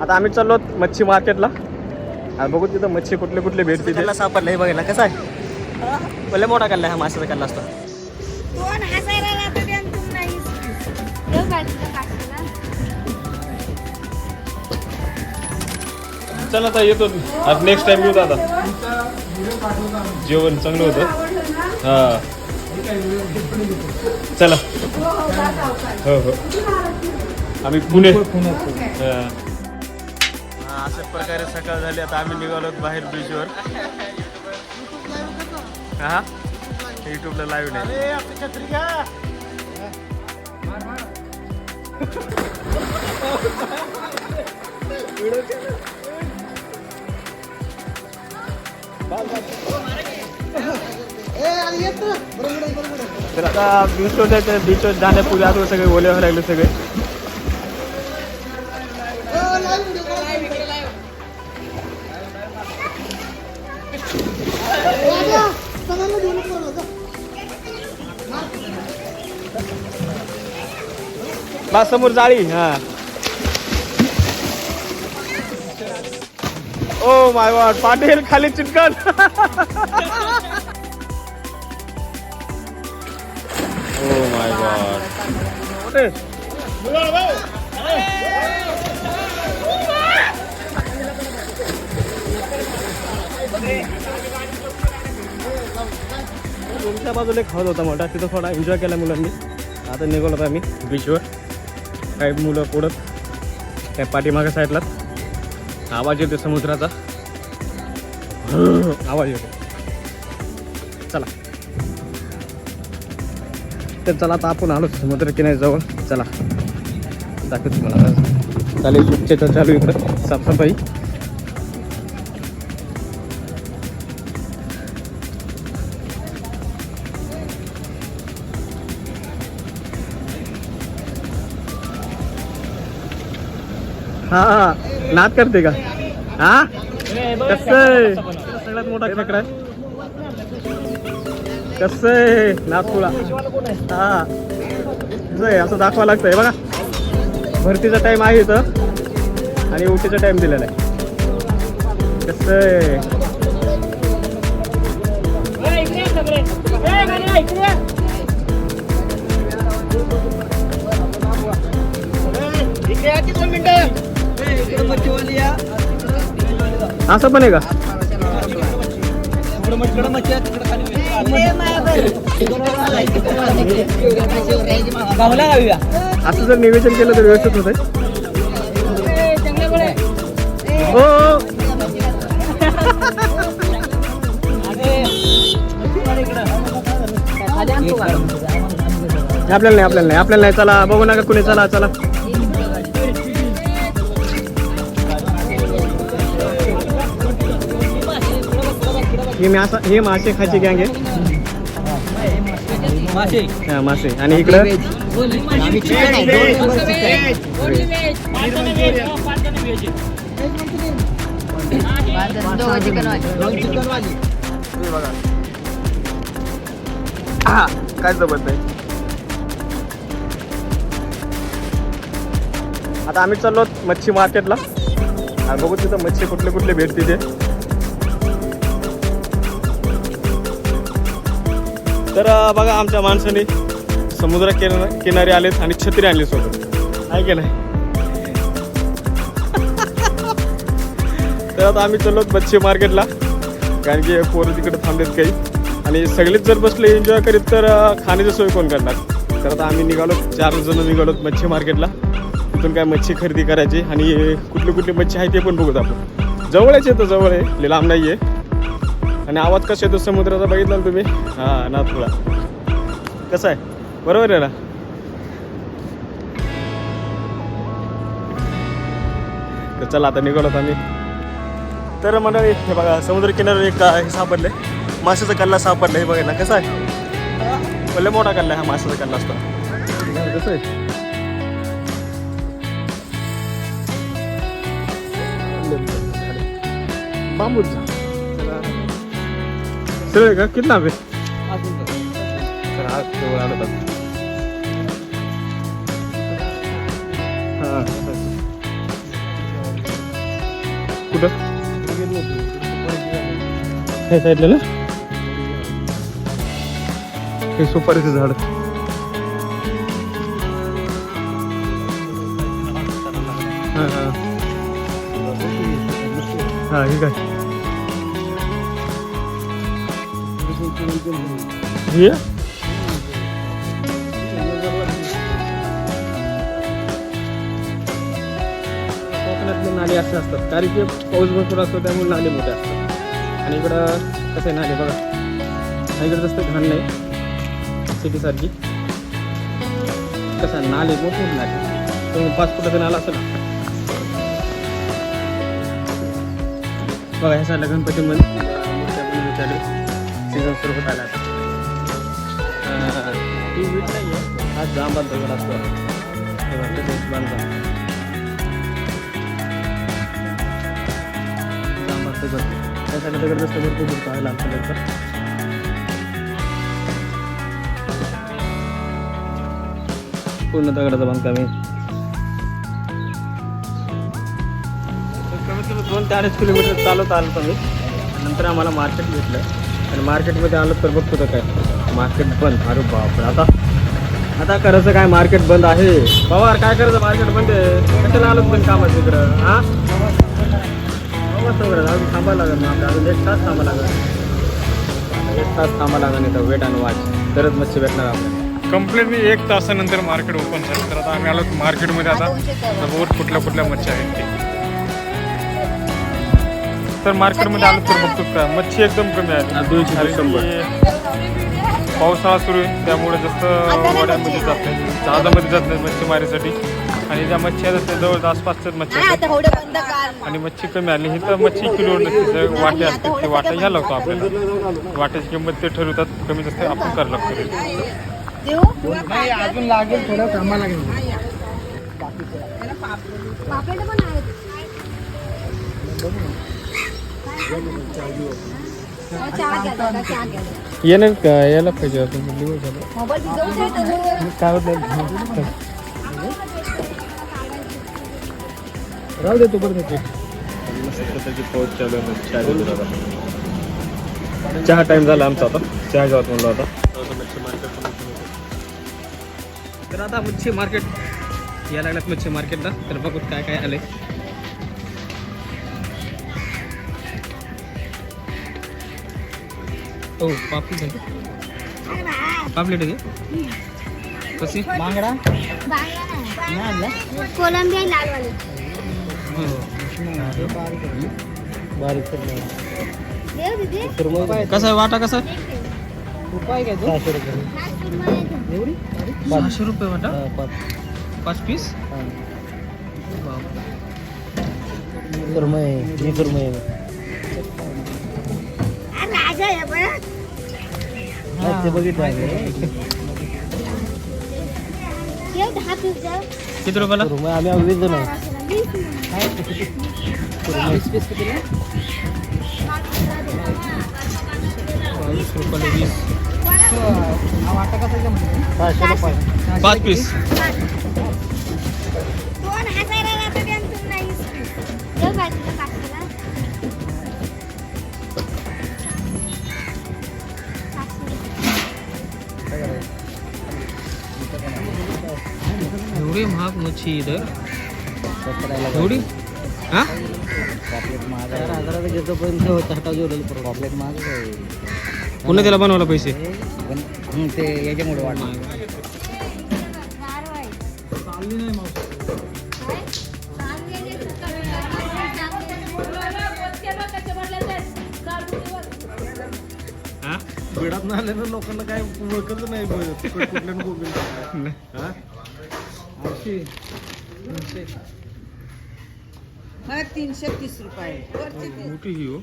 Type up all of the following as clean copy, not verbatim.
आता आम्ही चाललो मच्छी मार्केटला. बघू तिथं मच्छी कुठले कुठले भेटते त्याला सापडलं हे बघायला. कसं आहे भले मोठा कल्ला हा माशाचा कल्ला असतो. चला आता येतो आज नेक्स्ट टाइम येऊ आता. जेवण चांगलं होतं. हा चला. हो हो आम्ही पुणे. अशा प्रकारे सकाळ झाली. आता आम्ही निघालो बाहेर बीचवर. हा युट्यूबला लाईव्ह नाही. तर आता बीचवर जायचं. बीचवर जाण्यापूर्वी आता सगळे ओले व्हायला लागले सगळे. बा समोर जाळी. हा ओ माय गॉड पाटील खाली चिटकन. ओ माय गॉड तुमच्या बाजूला खात होता मोठा. तिथं थोडा एन्जॉय केला मुलांनी. आता निघालो आम्ही बीचवर. काही मुलं पुढत त्या पाठीमागं साईडला आवाज येतो समुद्राचा. आवाज येतो. चला तर चला आता आपण आलो समुद्र किनाऱ्याजवळ. चला दाखवतो तुम्हाला. चालेल स्वच्छता चालू इकडं साफसफाई. हा नाद करते का? हा कसं सगळ्यात मोठा खेकडा आहे. कसं आहे नादपुळा. हा कसं आहे असं दाखवा लागतंय बघा. भरतीचा टाइम आहे इथं आणि उठीचा टाइम दिलेला आहे. कसं आहे असं पण आहे का? असं जर नियोजन केलं तर व्यवस्थित होत. हो आपल्याला नाही. चला बघू नका कुणी. चला चला हे मासे खायची गँग आहे. हा मासे. आणि इकडं काय जबरदस्त आहे. आता आम्ही चाललो मच्छी मार्केटला. बघू तिथं मच्छी कुठले कुठले भेटते ते. तर बघा आमच्या माणसाने समुद्र किनारी आलेत आणि छत्री आणली सोबत. आहे की नाही? तर आता आम्ही चाललो मच्छी मार्केटला. कारण की पोरं तिकडे थांबलेत काही. आणि सगळेच जर बसले एन्जॉय करीत तर खाण्याची सोय कोण करणार. तर आता आम्ही निघालो 4 जण निघालो मच्छी मार्केटला. तिथून काय मच्छी खरेदी करायची आणि कुठली कुठली मच्छी आहे ते पण बघूत आपण. जवळच येतं. जवळ आहे लांब नाही आहे. आणि आवाज कसा येतो समुद्राचा बघितला ना तुम्ही. हा नादपुळा कसं आहे बरोबर आहे ना. तर चला आता निघालोत आम्ही. तर मंडळी हे बघा समुद्र किनाऱ्यावर एक हे सापडले. माशाचा कल्ला सापडला. हे बघा ना कसं आहे. भले मोठा कल्ला आहे हा माशाचा कल्ला असतो. कसं आहे बांबूच सरळ का कितना पे तर आज जवळ आलो तर. हां कुठं हे साईडला ना हे सुपारीचं झाड हां हां हां हे काय हे कोकणातले नाले असे असतात कारण की पाऊस भरपूर असतो त्यामुळे नाले मोठे असतात आणि इकडं कसं आहे नाले बघा इकडं जास्त घाण नाही सिटीसारखी कसं नाले मोठे नाले तुम्ही 5 फुटाचा नाला असेल बघा ह्या साईडला गणपती मूर्त्या सीझन सुरू होत आला ती वीट नाही आहे हा जांबात दगड असतो हे बांधकाम जांबात दगड त्या साईडला दगड जास्त भरपूर भरपूर आहे लाल कलरचा पूर्ण दगडाचं बांधकाम आहे कमीत कमी 2 ते 2.5 किलोमीटर चालत आलो आम्ही नंतर आम्हाला मार्केट भेटलं आणि मार्केटमध्ये आलो तर बघतो तर काय मार्केट बंद अरे बापरे आता करायचं काय मार्केट बंद आहे पवार काय करायचं मार्केट बंद आहे कशाला आलोच पण कामाचं इकडं हां अजून थांबायला लागेल मग आपल्या अजून 1 तास थांबा लागेल 1 तास थांबा लागेल नाही तर वेट आणि वॉच तरच मच्छी भेटणार आपल्याला कंप्लीटली 1 तासानंतर मार्केट ओपन झालं तर आता आम्ही आलो मार्केटमध्ये आता बहुत कुठल्या मच्छी आहेत ते तर मार्केटमध्ये आलो तर बघतो का मच्छी एकदम कमी आहे 200 पावसाळा सुरू आहे त्यामुळे जास्त वाड्यामध्ये जात नाही जहाजामध्ये जात नाही मच्छीमारीसाठी आणि ज्या मच्छी आहेत त्या जवळ आसपासच्याच मच्छी आहेत आणि मच्छी कमी आली ही तर मच्छी किलो नसते वाटे असते ते वाटा घ्यायला लागतो आपल्याला वाट्याची किंमत ते ठरवतात कमी जास्त आपण करायला लागतो अजून लागेल थोडं कामा लागेल येणार का यायला पाहिजे आपण काय होत राहू दे तोपर्यंत पाऊस चालू आहे चहा टाइम झाला आमचा आता चहा गावात म्हणला होता तर आता मच्छी मार्केट यायला लागल्यात मच्छी मार्केटला तर बघू काय काय आले हो पापलेट आहे कशी बांगडा कोलंबिया लालवाली बारीक कसा आहे वाटा कसा रुपये घ्या 500 रुपये वाटा 5 पीस सुरमई ते बघितलं किती रुपयाला सुरमई आम्ही 20 जण आहे 20 रुपयाला 20 वाटा कसा 5 पीस एवढी महाग मच्छी इधर एवढी हा पॉपलेट महाग 1000 घेतो पण चटा जोडेल पॉपलेट महाग पुन्हा त्याला बनवलं पैसे ते याच्यामुळे वाटलं बिडात नाही आले ना लोकांना काय ओळखच नाही कुठल्या गोबी हा 330 रुपये मोठी ही हो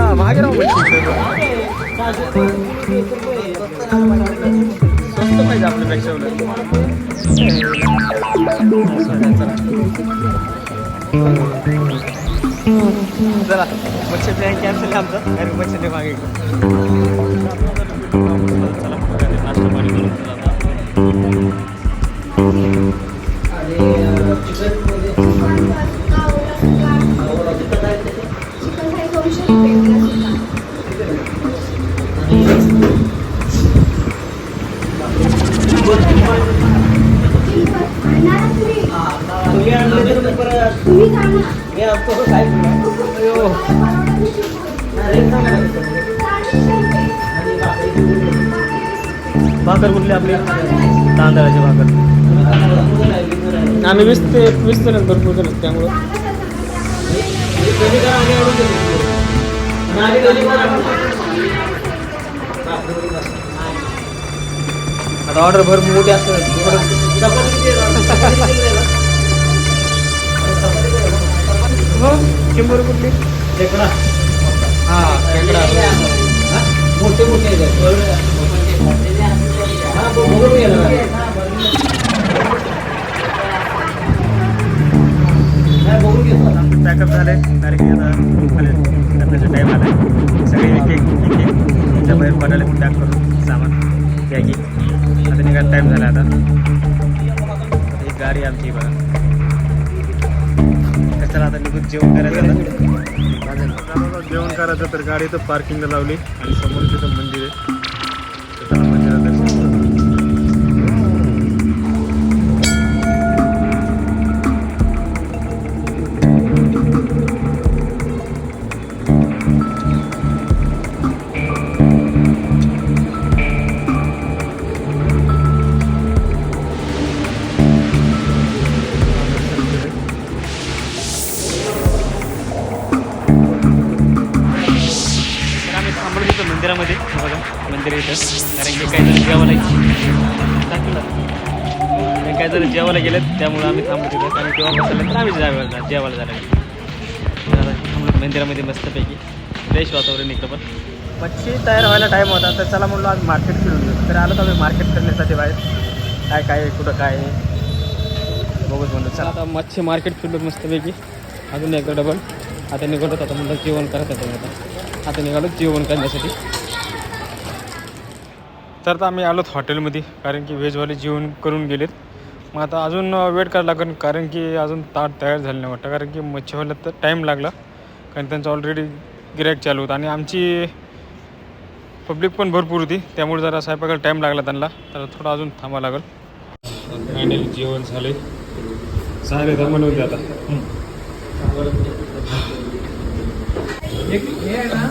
हा महाग राव मच्छी स्वस्त पाहिजे आपल्यापेक्षा उलट. चला मच्छी प्लॅन कॅन्सल आमचं कारण मच्छी मागे चला नाश्ता पाणी करून भाकर कुठली आपली तांदळाची भाकर आम्ही वीस ते भरपूर करत त्यामुळं आता ऑर्डर भरपूर मोठी असते हो 100 कुठली खेकडा हा खेकडा मोठे पॅकअप झाले डायरेक्ट आता टाईम आला सगळे एक एक बाहेर पडायला पॅक करून सामान बॅगी आता निघायला टाईम झाला आता एक गाडी आमची बघा कशाला आता निघून जेवण करायचं जेवण करायचं तर गाडी तर पार्किंगला लावली आणि समोर तिथं मंदिर आहे तर मंदिरात दर्शन मंदिरामध्ये बघा मंदिर येतं कारण की काही जण जेवायला काही जण जेवायला गेलेत त्यामुळं आम्ही थांबलो तिथं कारण तेव्हा बसले तर आम्ही जेवायला झालं थांबलो मंदिरामध्ये मस्तपैकी फ्रेश वातावरण इकडं पण मच्छी तयार व्हायला टाईम होता तर चला म्हणलो आम्ही मार्केट फिरून घेऊ तर आलो तर आम्ही मार्केट करण्यासाठी बाहेर काय कुठं काय बघूच म्हणतो चला आता मच्छी मार्केट फिरलो मस्तपैकी अजून एकदा डबल आता निघतो आता म्हणलं जेवण करत होतं आता निघालो जेवण करण्यासाठी तर आम्ही आलोत हॉटेलमध्ये कारण की व्हेजवाले जेवण करून गेलेत मग आता अजून वेट करायला लागेल कारण की अजून ताट तयार झालं नाही वाटतं कारण की मच्छीवाल्यात तर टाईम लागला कारण त्यांचं ऑलरेडी गिऱ्हाईक चालू होतं आणि आमची पब्लिक पण भरपूर होती त्यामुळे जरा स्वयंपाकाला टाईम लागला त्यांना तर थोडं अजून थांबावं लागेल फायनली जेवण झाले चालेल जमलं होते आता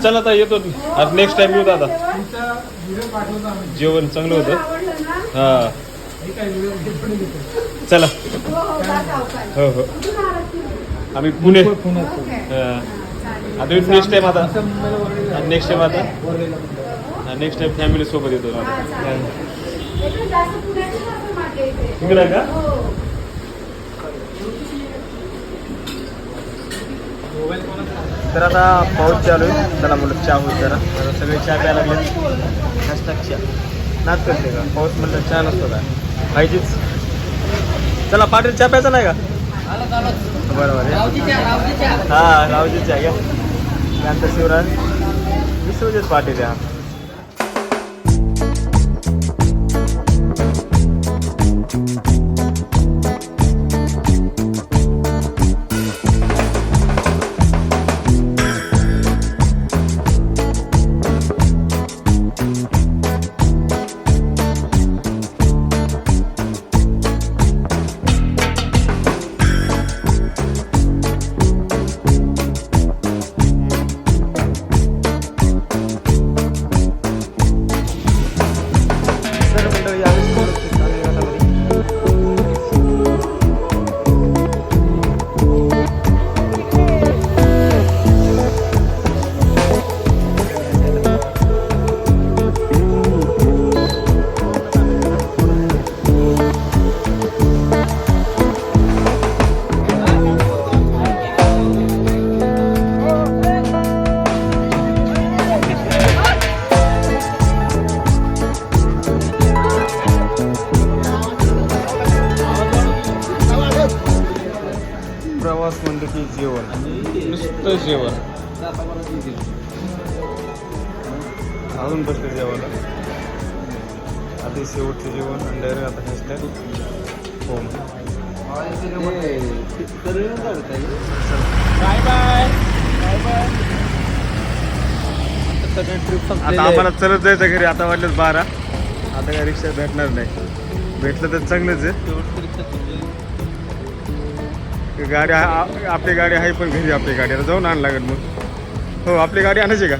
चला आता येतो आज नेक्स्ट टाइम येऊ आता जेवण चांगलं होतं हां चला हो हो आम्ही पुणे आता नेक्स्ट टाइम आता नेक्स्ट टाइम फॅमिली सोबत येतो तिकडे का तर आता पाऊस चालू आहे त्याला म्हणलं चहा होईल जरा आता सगळे चहा प्यायला लागले हॅशटॅग चहा नाच करते का पाऊस म्हणलं चहा नसतो का पाहिजेच चला पाटील चहा प्यायचा नाही का बरोबर हां रावजी चहा घ्या त्यानंतर शिवराज विश्वजित पाटील हा मस्तपैकी जेवण नुसतं जेवण अजून बसले जेवायला आधी शेवटचं जेवण आणि डायरेक्ट आता hashtag home bye bye bye bye आता आम्हाला चलत जायचं घरी आता वाटलं 12 आता काय रिक्षा भेटणार नाही भेटलं तर चांगलंच आहे गाडी आपली गाडी आहे पण घरी आपली गाडी आता जाऊन आणायला लागेल मग हो आपली गाडी आणायची का